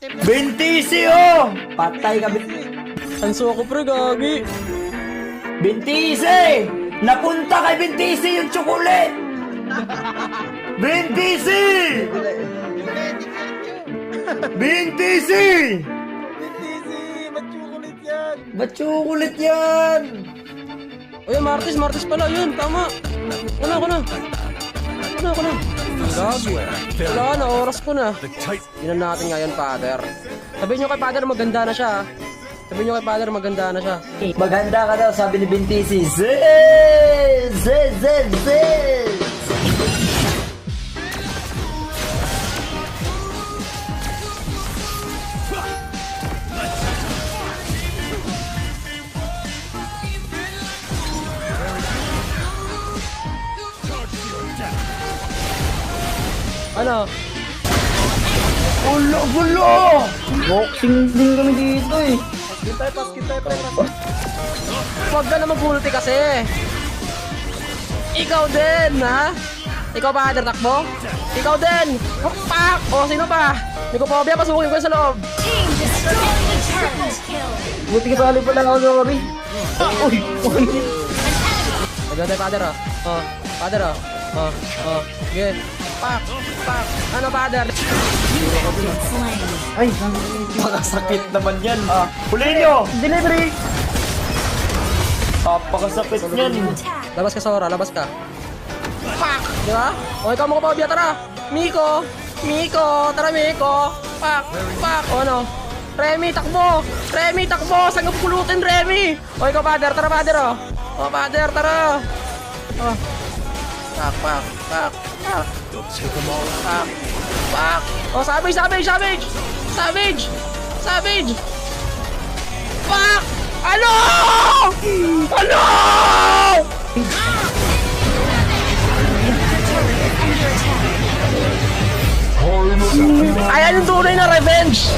Bintisi oh! Patay ka, Anso ako pre, gagi. Bintisi! Napunta kay Bintisi yung tsukulit! Bintisi! Bintisi! Ba't tsukulit yan? Uy, Martis pala, yun, tama. Ako na. Gagi. Wala na, oras ko na. Yun natin ngayon, father. Sabihin nyo kay father, maganda na siya. Maganda ka daw, sabi ni Bintisi. Zez! Zez! Zez! Zez! Ano? Gulo! Boxing din kami dito eh. Huwag ka na magulti kasi. Ikaw din, ha? Ikaw pa, father, takbo? Ikaw din! Pak! O, sino pa? Hindi ko pobia, pasukin ko sa loob. Buti kasali pala ako, sorry. Uy! Maganda tayo, father, oh. Oh, father, oh. Oh. Sige. Pak! Ano, father? Ay, pakasakit naman yan. Huliin nyo! Delivery! Pakasakit yan. Labas ka sa ora, labas ka. Pak! Di ba? O, ikaw mo ko pobia, tara! Miko! Tara, Miko! Pak! O, ano? Remy, takbo! Saan ka pupulutin, Remy? O, ikaw, father, tara, father, oh. O, father, tara! Oh. Pak! Oh, savage! Pak! Ano? Ayan yung tunay na revenge!